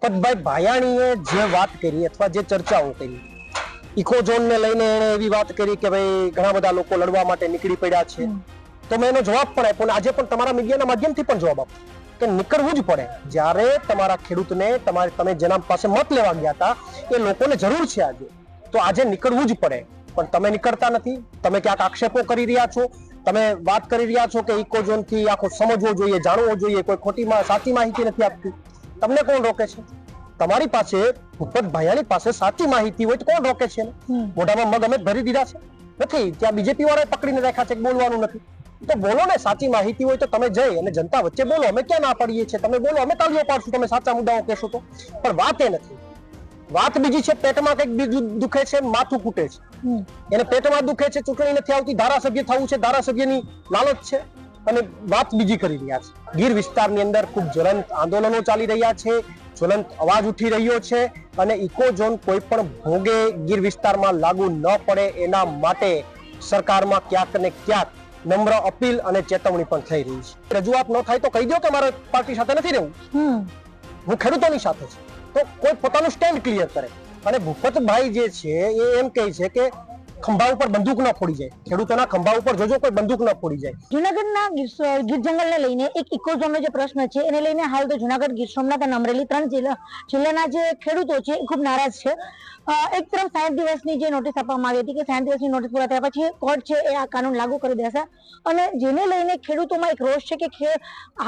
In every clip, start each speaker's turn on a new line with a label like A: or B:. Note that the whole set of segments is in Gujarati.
A: ભૂપતભાઈ ભાયાણીએ જે વાત કરી અથવા જે ચર્ચાઓ કરી, ઇકોઝોન ને લઈને એણે એવી વાત કરી કે ભાઈ ઘણા બધા લોકો લડવા માટે નીકળી પડ્યા છે, તો મેં એનો જવાબ પણ આપ્યો. આજે પણ તમારા મીડિયાના માધ્યમથી પણ જવાબ આપો કે નીકળવું જ પડે. જ્યારે તમારા ખેડૂતને તમે જેના પાસે મત લેવા ગયા હતા એ લોકોને જરૂર છે આજે, તો આજે નીકળવું જ પડે. પણ તમે નીકળતા નથી. તમે ક્યાંક આક્ષેપો કરી રહ્યા છો, તમે વાત કરી રહ્યા છો કે ઇકોઝોન થી આખો સમજવો જોઈએ, જાણવો જોઈએ, કોઈ ખોટી સાચી માહિતી નથી આપતી. તમને કોણ રોકે છે? તમારી પાસે ભૂપત ભાયાણી પાસે સાચી માહિતી હોય તો કોણ રોકે છે? મોઢામાં મગ અમે ભરી દીધા છે નથી? ત્યાં બીજેપી વાળાએ પકડીને રાખ્યા છે કે બોલવાનું નથી. તો બોલો ને, સાચી માહિતી હોય તો તમે જઈ અને જનતા વચ્ચે બોલો. અમે ક્યાં ના પાડીએ છીએ? તમે બોલો, અમે તાળીઓ પાડશું તમે સાચા મુદ્દાઓ કહેશો તો. પણ વાત એ નથી. વાત બીજી છે, પેટમાં કંઈક બીજું દુખે છે, માથું કૂટે છે, એને પેટમાં દુખે છે, ચૂંટણી નથી આવતી, ધારાસભ્ય થવું છે, ધારાસભ્યની લાલચ છે, અને વાત બીજી કરી રહ્યા છે. ગીર વિસ્તારની અંદર ખૂબ જ્વલંત આંદોલનો ચાલી રહ્યા છે, જ્વલંત અવાજ ઉઠી રહ્યો છે, અને ઇકોઝોન કોઈ પણ ભોગે ગીર વિસ્તારમાં લાગુ ન પડે એના માટે સરકારમાં ક્યાંક ને ક્યાંક નમ્ર અપીલ અને ચેતવણી પણ થઈ રહી છે. રજૂઆત ન થાય તો કહી દો કે મારે પાર્ટી સાથે નથી રહેવું, હું ખેડૂતોની સાથે છું. તો કોઈ પોતાનું સ્ટેન્ડ ક્લિયર કરે. અને ભૂપતભાઈ જે છે એ એમ કહે છે કે ખંભા ઉપર બંદૂક ન ફોડી જાય, ખેડૂતોના ખંભા ઉપર જોજો કોઈ બંદૂક ન ફોડી જાય.
B: જુનાગઢના ગીર જંગલને લઈને એક ઇકોઝોનનો જે પ્રશ્ન છે એને લઈને હાલ તો જુનાગઢ, ગીર સોમનાથ અને અમરેલી 3 જિલ્લાના જે ખેડૂતો છે એ ખૂબ નારાજ છે. એક તરફ 60 દિવસની જે નોટિસ આપવામાં આવી હતી કે 60 દિવસની નોટિસ પૂરા થયા પછી કોર્ટ છે એ આ કાનૂન લાગુ કરી દેશે, અને જેને લઈને ખેડૂતોમાં એક રોષ છે કે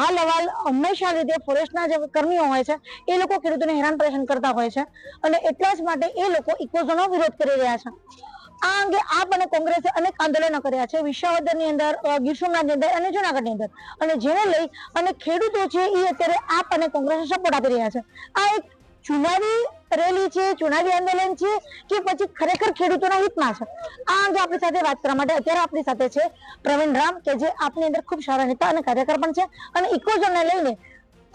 B: હાલ હવાલ હંમેશા લીધે ફોરેસ્ટના જે કર્મીઓ હોય છે એ લોકો ખેડૂતોને હેરાન પરેશાન કરતા હોય છે, અને એટલા જ માટે એ લોકો ઇકોઝોનનો વિરોધ કરી રહ્યા છે. આ અંગે આપ અને કોંગ્રેસે અનેક આંદોલનો કર્યા છે વિસાવદરની અંદર, ગીર સોમનાથની અંદર અને જુનાગઢની અંદર, અને જેને લઈ અને ખેડૂતો છે એ અત્યારે આપ અને કોંગ્રેસને સપોર્ટ આપી રહ્યા છે. આ એક ચુનાવી રેલી છે, ચુનાવી આંદોલન છે કે પછી ખરેખર ખેડૂતોના હિતમાં છે? આ અંગે આપણી સાથે વાત કરવા માટે અત્યારે આપણી સાથે છે પ્રવીણ રામ, કે જે આપની અંદર ખૂબ સારા નેતા અને કાર્યકર પણ છે, અને ઇકોઝોનને લઈને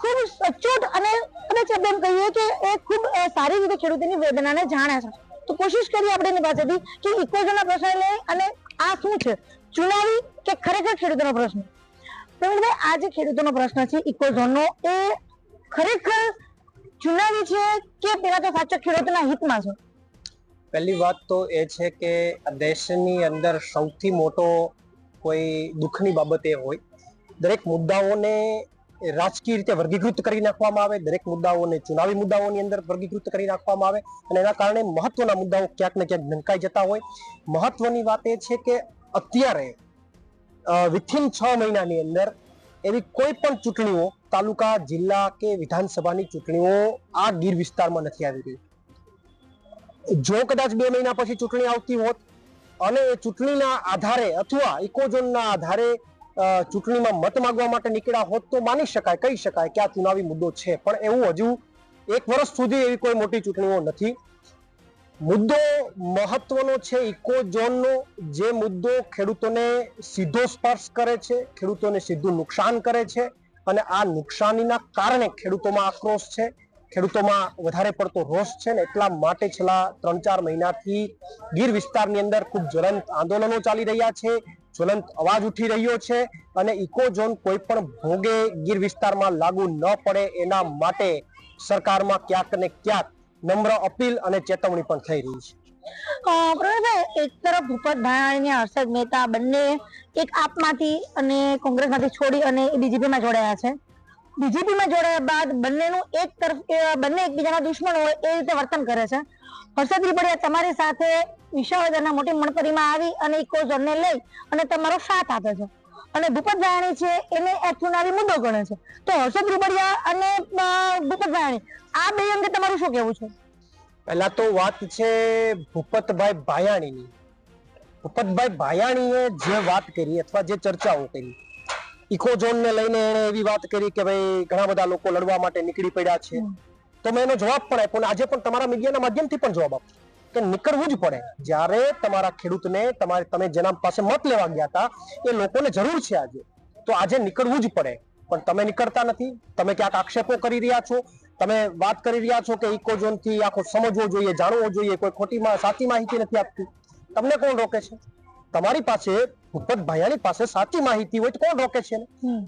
B: ખૂબ સચોટ અને કદાચ એમ કહીએ કે એ ખૂબ સારી રીતે ખેડૂતોની વેદનાને જાણે છે. તો કોશિશ કરીએ આપણે એની પાસેથી કે ઇકોઝોનના પ્રશ્ન લઈ અને આ શું છે, ચુનાવી કે ખરેખર ખેડૂતોનો પ્રશ્ન? પ્રવીણભાઈ, આ જે ખેડૂતોનો પ્રશ્ન છે ઇકોઝોનનો, એ ખરેખર ચુનાવી છે કે પેલા તો સાચા ખેડૂતોના હિતમાં છે?
A: પહેલી વાત તો એ છે કે દેશની અંદર સૌથી મોટો કોઈ દુઃખની બાબત એ હોય, દરેક મુદ્દાઓને રાજકીય રીતે વર્ગીકૃત કરી નાખવામાં આવે, દરેક મુદ્દાઓને ચુનાવી મુદ્દાઓની અંદર વર્ગીકૃત કરી નાખવામાં આવે, અને એના કારણે મહત્વના મુદ્દાઓ ક્યાંક ને ક્યાંક ઢંકાઈ જતા હોય. મહત્વની વાત એ છે કે અત્યારે વિથિન 6 મહિનાની અંદર એવી કોઈ પણ ચૂંટણીઓ, તાલુકા, જિલ્લા કે વિધાનસભાની ચૂંટણીઓ આ ગીર વિસ્તારમાં નથી આવી રહી. જો કદાચ 2 મહિના પછી ચૂંટણી આવતી હોત અને એ ચૂંટણીના આધારે અથવા ઇકોઝોનના આધારે ચૂંટણીમાં મત માંગવા માટે નીકળ્યા હોત તો માની શકાય, કહી શકાય કે આ ચુનાવી મુદ્દો છે. પણ એવું હજુ 1 વર્ષ સુધી એવી કોઈ મોટી ચૂંટણીઓ નથી. મુદ્દો મહત્વનો છે ઇકોઝોનનો, જે મુદ્દો ખેડૂતોને સીધો સ્પર્શ કરે છે, ખેડૂતોને સીધું નુકસાન કરે છે, અને આ નુકસાનીના કારણે ખેડૂતોમાં આક્રોશ છે, ખેડૂતોમાં વધારે પડતો રોષ છે, ને એટલા માટે છેલ્લા 3-4 મહિનાથી ગીર વિસ્તારની અંદર ખૂબ જ્વલંત આંદોલનો ચાલી રહ્યા છે, જ્વલંત અવાજ ઉઠી રહ્યો છે, અને ઇકોઝોન કોઈ પણ ભોગે ગીર વિસ્તારમાં લાગુ ન પડે એના માટે સરકારમાં ક્યાંક ને ક્યાંક નમ્ર અપીલ અને ચેતવણી પણ થઈ રહી છે.
B: પ્રવીણભાઈ, એક તરફ ભૂપત ભાયાણી અને હર્ષદ મહેતા બંને એક આપમાંથી અને કોંગ્રેસમાંથી છોડી અને બીજેપીમાં જોડાયા છે. બીજેપીમાં જોડાયા બાદ બંનેનું એક તરફ બંને એકબીજાના દુશ્મન હોય એ રીતે વર્તન કરે છે. હર્ષદ ત્રિપડિયા તમારી સાથે વિસાવદરના મોટી મણપરીમાં આવી અને ઇકોઝોનને લઈ અને તમારો સાથ આપે છે, અને ભૂપત ભાયાણી છે એને ચુનાવી મુદ્દો ગણે છે. તો હર્ષદ ત્રિપડિયા અને ભૂપત ભાયાણી આ બે અંગે તમારું શું કહેવું છે?
A: પહેલા તો વાત છે ભૂપતભાઈ ભાયાણીની. ભૂપતભાઈ ભાયાણીએ જે વાત કરી અથવા જે ચર્ચાઓ કરી, ઇકોઝોનને લઈને એણે એવી વાત કરી કે ભાઈ ઘણા બધા લોકો લડવા માટે નીકળી પડ્યા છે, તો મેં એનો જવાબ પણ આપ્યો, અને આજે પણ તમારા મીડિયાના માધ્યમથી પણ જવાબ આપો કે નીકળવું જ પડે. જ્યારે તમારા ખેડૂતને તમે જેના પાસે મત લેવા ગયા હતા એ લોકોને જરૂર છે આજે, તો આજે નીકળવું જ પડે. પણ તમે નીકળતા નથી. તમે ક્યાંક આક્ષેપો કરી રહ્યા છો, તમે વાત કરી રહ્યા છો કે ઇકોઝોન થી આખો સમજવો જોઈએ, જાણવો જોઈએ, કોઈ ખોટી સાચી માહિતી નથી આપતી. તમને કોણ રોકે છે? તમારી પાસે ભૂપત ભાયાણી પાસે સાચી માહિતી હોય તો કોણ રોકે છે?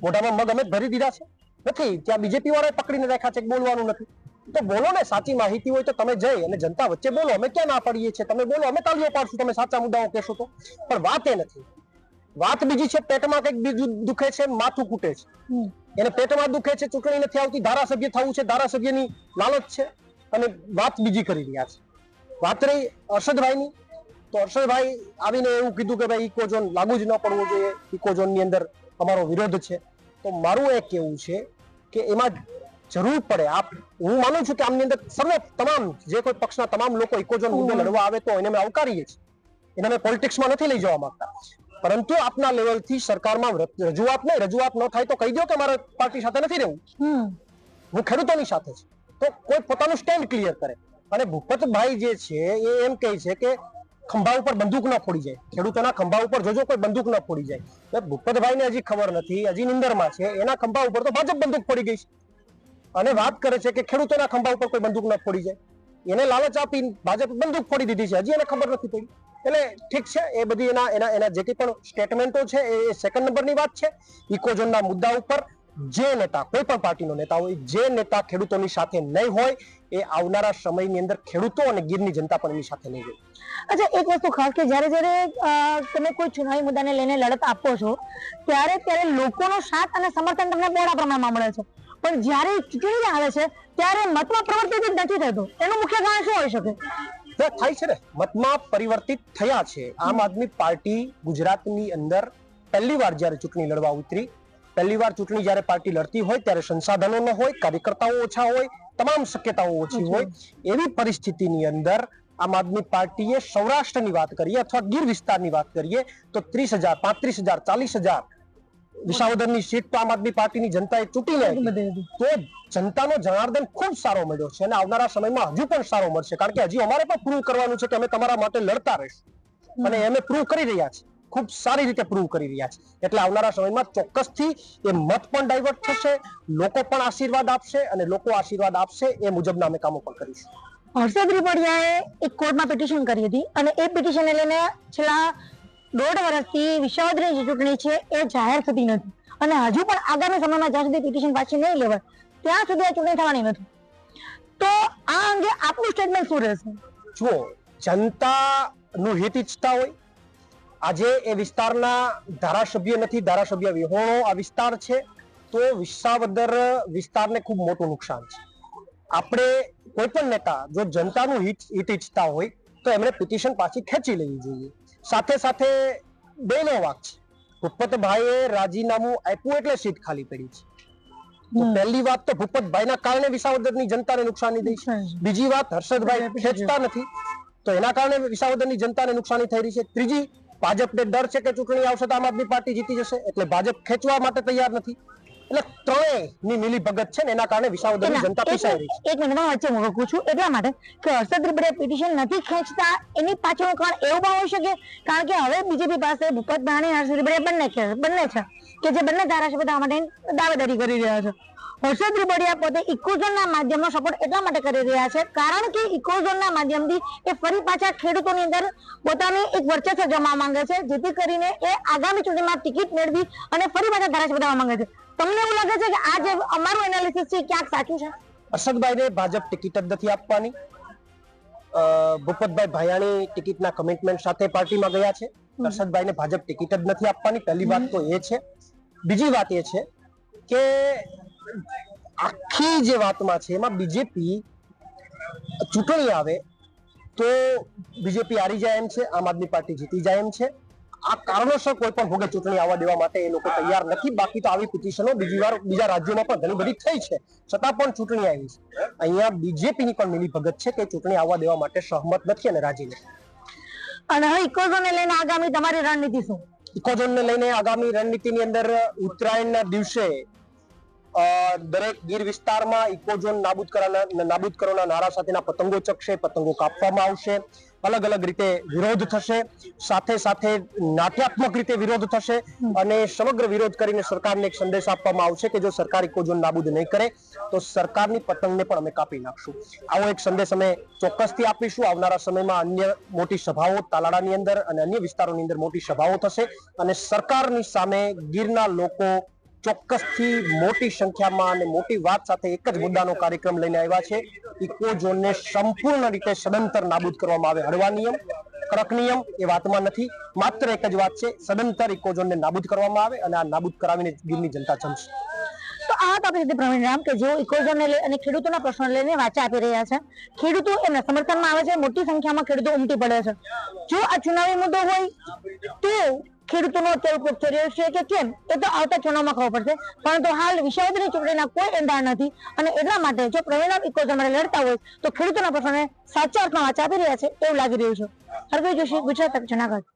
A: મોઢામાં મગ અમે ભરી દીધા છે નથી? ત્યાં બીજેપી વાળાએ પકડીને રાખ્યા છે કે બોલવાનું નથી? તો બોલો ને, સાચી માહિતી હોય તો તમે જઈ અને જનતા વચ્ચે બોલો. અમે ક્યાં ના પડીએ છીએ, તમે બોલો, અમે તાળીઓ પાડશું તમે સાચા મુદ્દાઓ કહેશો તો. પણ વાત એ નથી. વાત બીજી છે, પેટમાં કંઈક બીજું દુખે છે, માથું કૂટે છે. એને પેટમાં દુખે છે, ચૂંટણી નથી આવતી, ધારાસભ્ય થવું છે, ધારાસભ્યની લાલચ છે, અને વાત બીજી કરી રહ્યા છે. વાત રહી હર્ષદભાઈની, તો હર્ષદભાઈ આવીને એવું કીધું કે ભાઈ ઇકોઝોન લાગુ જ ન પડવો જોઈએ, ઇકોઝોનની અંદર અમારો વિરોધ છે. તો મારું એ કહેવું છે કે એમાં જરૂર પડે. હું માનું છું કે આમની અંદર તમામ જે કોઈ પક્ષના તમામ લોકો ઇકોઝોન મુદ્દે લડવા આવે તો એને અમે આવકારીએ છીએ, એને અમે પોલિટિક્સમાં નથી લઈ જવા માંગતા. પરંતુ આપના લેવલથી સરકારમાં રજૂઆત ન થાય તો કહી દો કે મારે પાર્ટી સાથે નથી રહેવું, હું ખેડૂતોની સાથે છું. તો કોઈ પોતાનું સ્ટેન્ડ ક્લિયર કરે. અને ભૂપતભાઈ જે છે એ એમ કહે છે કે ખંભા ઉપર બંદૂક ના ફોડી જાય, ખેડૂતોના ખંભા ઉપર જોજો કોઈ બંદૂક ના ફોડી જાય. ભૂપતભાઈને હજી ખબર નથી, હજી નિંદરમાં છે, એના ખંભા ઉપર તો ભાજપ બંદૂક ફોડી ગઈ છે, અને વાત કરે છે કે ખેડૂતોના ખંભા ઉપર કોઈ બંદૂક ના ફોડી જાય. એને લાલચ આપી ભાજપ બંદૂક ફોડી દીધી છે, હજી એને ખબર નથી પડી. એટલે ઠીક છે, એ બધી એના જે પણ સ્ટેટમેન્ટો છે એ સેકન્ડ નંબરની વાત છે. ઇકોઝોનના મુદ્દા ઉપર જે નેતા, કોઈ પણ પાર્ટીનો નેતા હોય, જે નેતા ખેડૂતોની સાથે નહીં હોય એ આવનારા સમયની અંદર ખેડૂતો અને ગીરની જનતા પણ એની સાથે નહીં હોય.
B: અચ્છા, એક વસ્તુ ખાસ કે જ્યારે તમે કોઈ ચુનાવી મુદ્દાને લઈને લડત આપો છો ત્યારે લોકોનો સાથ અને સમર્થન તમને બહોળા પ્રમાણમાં મળે છે, પણ જ્યારે ચૂંટણી આવે છે ત્યારે મતમાં પરિવર્તિત જ નથી થતું. એનું મુખ્ય કારણ શું હોઈ શકે?
A: થાય છે ને, મતમાં પરિવર્તિત થયા છે. આમ આદમી પાર્ટી ગુજરાતની અંદર પહેલી વાર જ્યારે ચૂંટણી લડવા ઉતરી, પહેલી વાર ચૂંટણી જ્યારે પાર્ટી લડતી હોય ત્યારે સંસાધનો ન હોય, કાર્યકર્તાઓ ઓછા હોય, તમામ શક્યતાઓ ઓછી હોય. એવી પરિસ્થિતિની અંદર આમ આદમી પાર્ટીએ સૌરાષ્ટ્રની વાત કરીએ અથવા ગીર વિસ્તારની વાત કરીએ તો 30,000, 35,000, 40,000 વિસાવદરની સીટ તો આમ આદમી પાર્ટીની જનતાએ ચૂંટીને તો જનતાનો જનાર્દન ખૂબ સારો મળ્યો છે, અને આવનારા સમયમાં હજુ પણ સારો મળશે. કારણ કે હજી અમારે પણ પ્રૂવ કરવાનું છે કે અમે તમારા માટે લડતા રહીશું, અને અમે પ્રૂવ કરી રહ્યા છીએ, ખૂબ સારી રીતે પ્રૂવ કરી રહ્યા છે. એટલે આવનારા સમયમાં ચોક્કસથી એ મત પણ ડાયવર્ટ થશે, લોકો પણ આશીર્વાદ આપશે, અને લોકો આશીર્વાદ આપશે એ મુજબના અમે કામો પણ કરીશું.
B: હર્ષદ રીપડિયાએ એક કોર્ટમાં પિટિશન કરી હતી, અને એ પિટિશનને લઈને છેલ્લા 1.5 વર્ષથી વિસાવદરની જે ચૂંટણી છે એ જાહેર થતી નથી, અને હજુ પણ આગામી સમયમાં જ્યાં સુધી પિટિશન પાછી નહીં લેવાય ત્યાં સુધી આ ચૂંટણી થવાની નથી. તો આ અંગે આપનું સ્ટેટમેન્ટ શું રહેશે?
A: જુઓ, જનતાનું હિત ઈચ્છતા હોય, આજે એ વિસ્તારના ધારાસભ્ય નથી, ધારાસભ્ય વિહોણો આ વિસ્તાર છે, તો વિસાવદર વિસ્તારને ખૂબ મોટું નુકસાન છે. આપણે કોઈ પણ નેતા જો જનતાનું હિત ઈચ્છતા હોય તો એમણે પિટિશન પાછી ખેંચી લેવી જોઈએ. સાથે સાથે બેનો વાક છે, ભૂપતભાઈએ રાજીનામું આપ્યું એટલે સીટ ખાલી પડી છે. તો પહેલી વાત તો ભૂપતભાઈના કારણે વિસાવદરની જનતાને નુકસાની થઈ છે. બીજી વાત, હર્ષદભાઈ ખેંચતા નથી તો એના કારણે વિસાવદરની જનતાને નુકસાની થઈ રહી છે. ત્રીજી, ભાજપને ડર છે કે ચૂંટણી આવશે તો આમ આદમી પાર્ટી જીતી જશે, એટલે ભાજપ ખેંચવા માટે તૈયાર નથી. એટલે ત્રણેયની મિલી ભગત છે ને એના કારણે વિસાવદરની જનતા પીસાઈ રહી છે.
B: એક મિનિટ વચ્ચે મૂકું છું એટલા માટે કે હર્ષદ રીપડિયા પિટિશન નથી ખેંચતા એની પાછળનું કારણ એવું પણ હોઈ શકે કારણ કે હવે બીજેપી પાસે ભૂપતભાઈ અને હર્ષદ રીપડિયા બંને છે કે જે બંને ધારાસભ્ય થવા માટે દાવેદારી કરી રહ્યા છે. હર્ષદ રીપડિયા પોતે ઇકોઝોનના માધ્યમનો સપોર્ટ એટલા માટે કરી રહ્યા છે કારણ કે ઇકોઝોનના માધ્યમથી એ ફરી પાછા ખેડૂતોની અંદર પોતાની એક વર્ચસ્વ જમાવવા માંગે છે, જેથી કરીને એ આગામી ચૂંટણીમાં ટિકિટ મેળવી અને ફરી પાછા ધારાસભ્ય થવા માંગે છે. તમને એવું લાગે છે કે આ જે અમારું એનાલિસિસ છે ક્યાંક સાચું છે?
A: હર્ષદભાઈને ભાજપ ટિકિટ જ નથી આપવાની. ભૂપતભાઈ ભાયાણી ટિકિટના કમિટમેન્ટ સાથે પાર્ટીમાં ગયા છે. હર્ષદભાઈને ભાજપ ટિકિટ જ નથી આપવાની. પહેલી વાત તો એ છે. બીજી વાત એ છે કે આખી જે વાતમાં છે એમાં બીજેપી ચૂંટણી આવે તો બીજેપી હારી જાય એમ છે, આમ આદમી પાર્ટી જીતી જાય એમ છે. આ કારણોસર કોઈ પણ ભોગે ચૂંટણી આવવા દેવા માટે એ લોકો તૈયાર નથી. બાકી તો આવી પિટિશનો બીજા રાજ્યોમાં પણ ઘણી બધી થઈ છે, છતાં પણ ચૂંટણી આવી છે. અહીંયા બીજેપીની પણ મિલી ભગત છે કે ચૂંટણી આવવા દેવા માટે સહમત નથી અને રાજી નથી.
B: અને હવે ઇકોઝોનને લઈને આગામી તમારી રણનીતિ શું?
A: ઇકોઝોનને લઈને આગામી રણનીતિની અંદર ઉત્તરાયણના દિવસે દરેક ગીર વિસ્તારમાં ઇકોઝોન નાબૂદ કરવાના નારા સાથેના પતંગો ચકશે, પતંગો કાપવામાં આવશે, અલગ અલગ રીતે વિરોધ થશે, સાથે સાથે નાટ્યાત્મક રીતે વિરોધ થશે, અને સમગ્ર વિરોધ કરીને સરકારને એક સંદેશ આપવામાં આવશે કે જો સરકાર ઇકોઝોન નાબૂદ નહીં કરે તો સરકારની પતંગને પણ અમે કાપી નાખશું. આવો એક સંદેશ અમે ચોક્કસથી આપીશું. આવનારા સમયમાં અન્ય મોટી સભાઓ તાલાડાની અંદર અને અન્ય વિસ્તારોની અંદર મોટી સભાઓ થશે, અને સરકારની સામે ગીરના લોકો ચોક્કસથી મોટી સંખ્યામાં અને મોટી વાત સાથે એક જ મુદ્દાનો કાર્યક્રમ લઈને આવ્યા છે. ઇકો ઝોનને સંપૂર્ણ રીતે સદંતર નાબૂદ કરવામાં આવે. હળવા નિયમ, કડક નિયમ એ વાતમાં નથી. માત્ર એક જ વાત છે, સદંતર ઇકો ઝોનને નાબૂદ કરવામાં આવે અને આ નાબૂદ કરાવીને ગીરની જનતા જમશે.
B: તો આ બાબતે પ્રવીણ રામ કે જેઓ ઇકોઝોનને લઈ અને ખેડૂતોના પ્રશ્નો લઈને વાચા આપી રહ્યા છે. ખેડૂતો એમના સમર્થનમાં આવે છે, મોટી સંખ્યામાં ખેડૂતો ઉમટી પડે છે. જો આ ચુનાવી મુદ્દો હોય તો ખેડૂતોનો અત્યારે ઉપયોગ થઈ રહ્યો છે કે કેમ એ તો આવતા ચુનાવમાં ખબર પડશે, પરંતુ હાલ વિસાવદરની ચૂંટણીના કોઈ એંધાણ નથી અને એટલા માટે જો પ્રવીણ રામ ઇકોઝોન લડતા હોય તો ખેડૂતોના પ્રશ્નોને સાચા અર્થમાં વાચા આપી રહ્યા છે એવું લાગી રહ્યું છે. હરભાઈ જોશી, ગુજરાત તક, જુનાગઢ.